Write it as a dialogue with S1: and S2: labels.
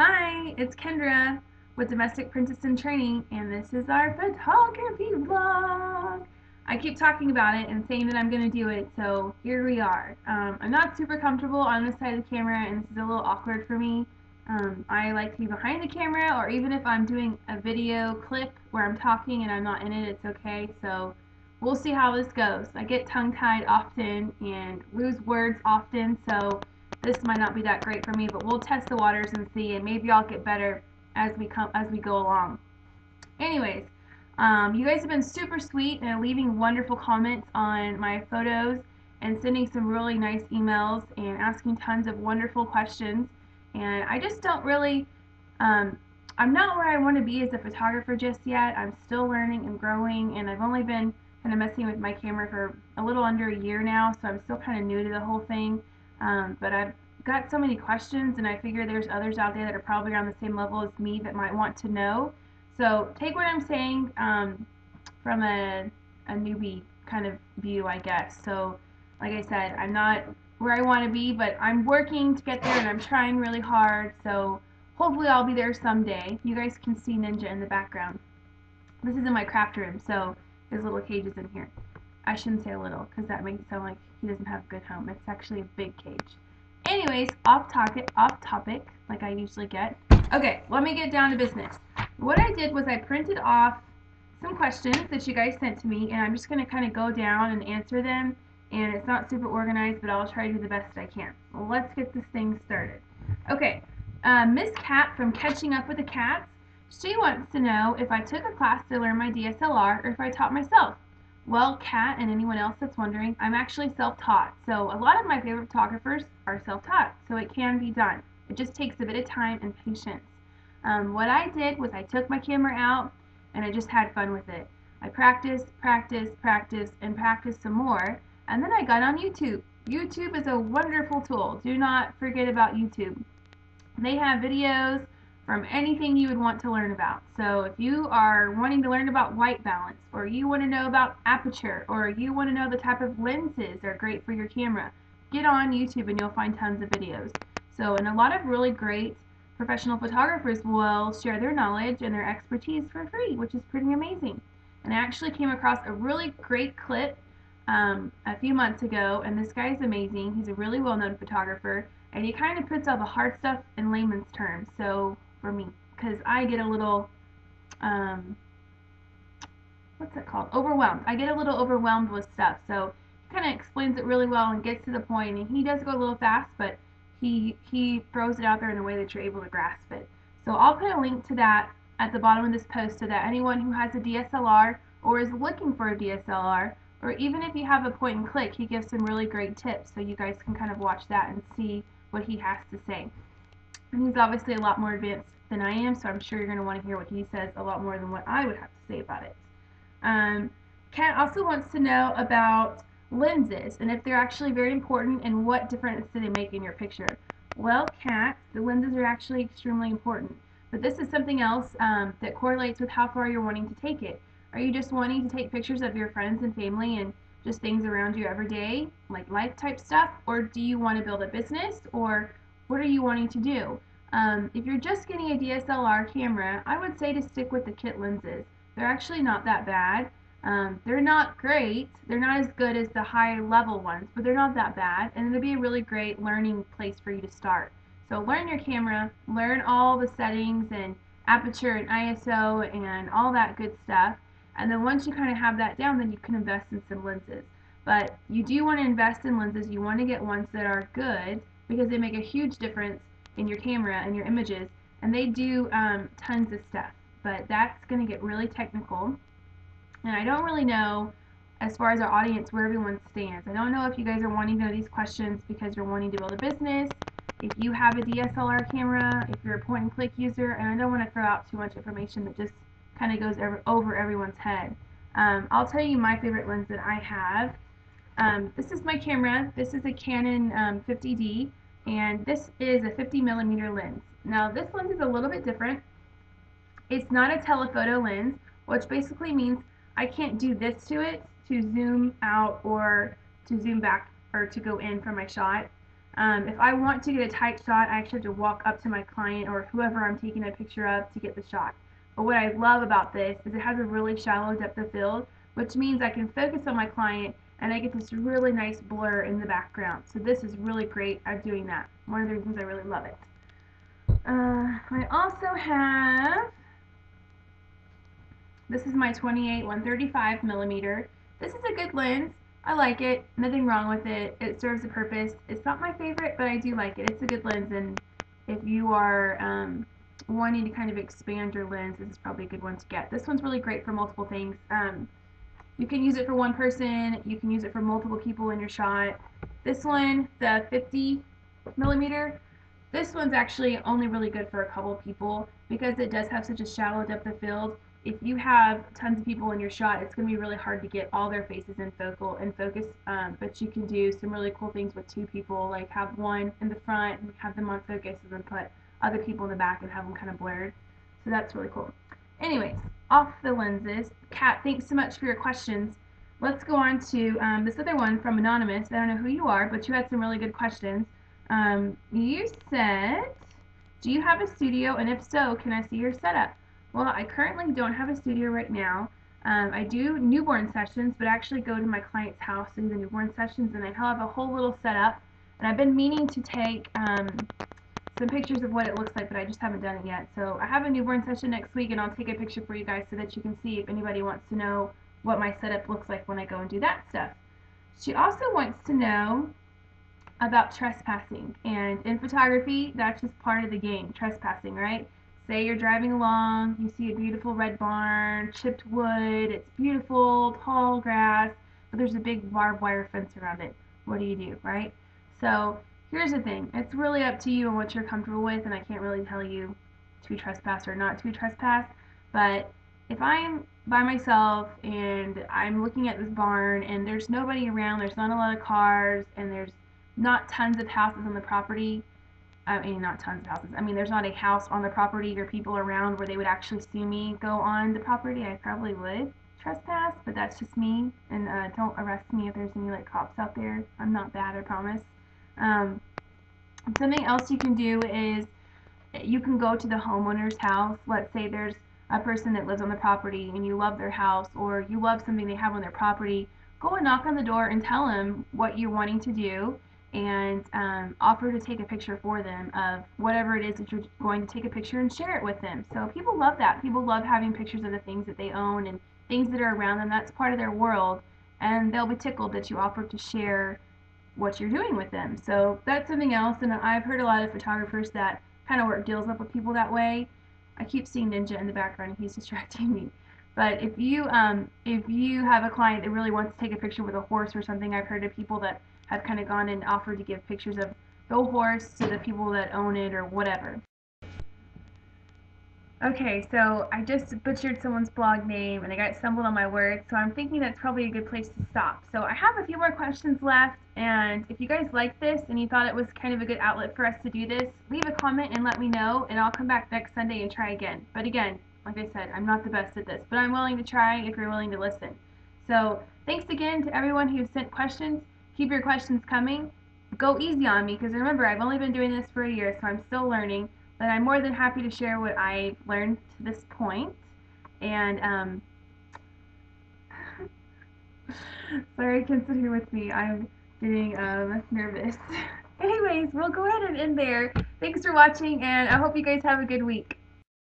S1: Hi, it's Kendra with Domestic Princess in Training, and this is our photography vlog. I keep talking about it and saying that I'm going to do it, so here we are. I'm not super comfortable on this side of the camera, and this is a little awkward for me. I like to be behind the camera, or even if I'm doing a video clip where I'm talking and I'm not in it, it's okay. So we'll see how this goes. I get tongue-tied often and lose words often, so this might not be that great for me, but we'll test the waters and see, and maybe I'll get better as we go along. Anyways, you guys have been super sweet and leaving wonderful comments on my photos and sending some really nice emails and asking tons of wonderful questions. And I just don't really, I'm not where I want to be as a photographer just yet. I'm still learning and growing, and I've only been kind of messing with my camera for a little under a year now, so I'm still kind of new to the whole thing. But I've got so many questions, and I figure there's others out there that are probably around the same level as me that might want to know. So take what I'm saying from a newbie kind of view, I guess. So like I said, I'm not where I want to be, but I'm working to get there, and I'm trying really hard. So hopefully I'll be there someday. You guys can see Ninja in the background. This is in my craft room, so there's little cages in here. I shouldn't say a little, because that makes it sound like he doesn't have a good home. It's actually a big cage. Anyways, off topic, like I usually get. Okay, let me get down to business. What I did was I printed off some questions that you guys sent to me, and I'm just going to kind of go down and answer them. And it's not super organized, but I'll try to do the best I can. Well, let's get this thing started. Okay, Miss Cat from Catching Up with the Cats, she wants to know if I took a class to learn my DSLR or if I taught myself. Well, Kat and anyone else that's wondering, I'm actually self-taught. So a lot of my favorite photographers are self-taught, so it can be done. It just takes a bit of time and patience. What I did was I took my camera out and I just had fun with it. I practiced, and practiced some more, and then I got on YouTube. YouTube is a wonderful tool. Do not forget about YouTube. They have videos from anything you would want to learn about. So if you are wanting to learn about white balance, or you want to know about aperture, or you want to know the type of lenses are great for your camera, get on YouTube and you'll find tons of videos. So, and a lot of really great professional photographers will share their knowledge and their expertise for free, which is pretty amazing. And I actually came across a really great clip a few months ago, and this guy is amazing. He's a really well-known photographer, and he kind of puts all the hard stuff in layman's terms. So for me, because I get a little, what's that called? Overwhelmed. I get a little overwhelmed with stuff. So he kind of explains it really well and gets to the point. And he does go a little fast, but he throws it out there in a way that you're able to grasp it. So I'll put a link to that at the bottom of this post so that anyone who has a DSLR or is looking for a DSLR, or even if you have a point and click, he gives some really great tips, so you guys can kind of watch that and see what he has to say. And he's obviously a lot more advanced than I am, so I'm sure you're going to want to hear what he says a lot more than what I would have to say about it. Kat also wants to know about lenses and if they're actually very important and what difference do they make in your picture. Well, Kat, the lenses are actually extremely important, but this is something else that correlates with how far you're wanting to take it. Are you just wanting to take pictures of your friends and family and just things around you every day, like life type stuff, or do you want to build a business, or what are you wanting to do? If you're just getting a DSLR camera, I would say to stick with the kit lenses. They're actually not that bad. They're not great. They're not as good as the high level ones, but they're not that bad, and it'll be a really great learning place for you to start. So learn your camera, learn all the settings and aperture and ISO and all that good stuff. And then once you kind of have that down, then you can invest in some lenses. But you do want to invest in lenses. You want to get ones that are good because they make a huge difference in your camera and your images. And they do tons of stuff. But that's going to get really technical. And I don't really know, as far as our audience, where everyone stands. I don't know if you guys are wanting to know these questions because you're wanting to build a business, if you have a DSLR camera, if you're a point and click user, and I don't want to throw out too much information that just kind of goes over everyone's head. I'll tell you my favorite lens that I have. This is my camera. This is a Canon 50D, and this is a 50mm lens. Now this lens is a little bit different. It's not a telephoto lens, which basically means I can't do this to it to zoom out or to zoom back or to go in from my shot. If I want to get a tight shot, I actually have to walk up to my client or whoever I'm taking a picture of to get the shot. But what I love about this is it has a really shallow depth of field, which means I can focus on my client and I get this really nice blur in the background. So this is really great at doing that. One of the reasons I really love it. I also have, this is my 28-135 millimeter. This is a good lens. I like it. Nothing wrong with it. It serves a purpose. It's not my favorite, but I do like it. It's a good lens, and if you are wanting to kind of expand your lens, this is probably a good one to get. This one's really great for multiple things. You can use it for one person. You can use it for multiple people in your shot. This one, the 50 millimeter, this one's actually only really good for a couple people because it does have such a shallow depth of field. If you have tons of people in your shot, it's going to be really hard to get all their faces in focus, but you can do some really cool things with two people, like have one in the front and have them on focus and then put other people in the back and have them kind of blurred. So that's really cool. Anyways, off the lenses. Kat, thanks so much for your questions. Let's go on to this other one from Anonymous. I don't know who you are, but you had some really good questions. You said, do you have a studio, and if so, can I see your setup? Well, I currently don't have a studio right now. I do newborn sessions, but I actually go to my client's house to do the newborn sessions, and I have a whole little setup. And I've been meaning to take some pictures of what it looks like, but I just haven't done it yet. So I have a newborn session next week, and I'll take a picture for you guys so that you can see if anybody wants to know what my setup looks like when I go and do that stuff. She also wants to know about trespassing, and in photography, that's just part of the game, trespassing, right? Say you're driving along, you see a beautiful red barn, chipped wood, it's beautiful, tall grass, but there's a big barbed wire fence around it. What do you do, right? So here's the thing, it's really up to you and what you're comfortable with, and I can't really tell you to trespass or not to trespass, but if I'm by myself and I'm looking at this barn and there's nobody around, there's not a lot of cars, and there's not tons of houses on the property, I mean, not tons of houses, I mean, there's not a house on the property or people around where they would actually see me go on the property, I probably would trespass, but that's just me, and don't arrest me if there's any, like, cops out there. I'm not bad, I promise. Something else you can do is you can go to the homeowner's house. Let's say there's a person that lives on the property and you love their house or you love something they have on their property. Go and knock on the door and tell them what you're wanting to do, and offer to take a picture for them of whatever it is that you're going to take a picture and share it with them. So people love that. People love having pictures of the things that they own and things that are around them. That's part of their world, and they'll be tickled that you offer to share what you're doing with them. So that's something else, and I've heard a lot of photographers that kind of work deals up with people that way. I keep seeing Ninja in the background, he's distracting me. But if you have a client that really wants to take a picture with a horse or something, I've heard of people that have kind of gone and offered to give pictures of the horse to the people that own it or whatever. Okay, so I just butchered someone's blog name and I got stumbled on my words, so I'm thinking that's probably a good place to stop. So I have a few more questions left, and if you guys like this and you thought it was kind of a good outlet for us to do this, leave a comment and let me know, and I'll come back next Sunday and try again. But again, like I said, I'm not the best at this, but I'm willing to try if you're willing to listen. So thanks again to everyone who sent questions. Keep your questions coming. Go easy on me, because remember, I've only been doing this for a year, so I'm still learning. But I'm more than happy to share what I've learned to this point. And sorry, consider with me. I'm getting nervous. Anyways, we'll go ahead and end there. Thanks for watching, and I hope you guys have a good week.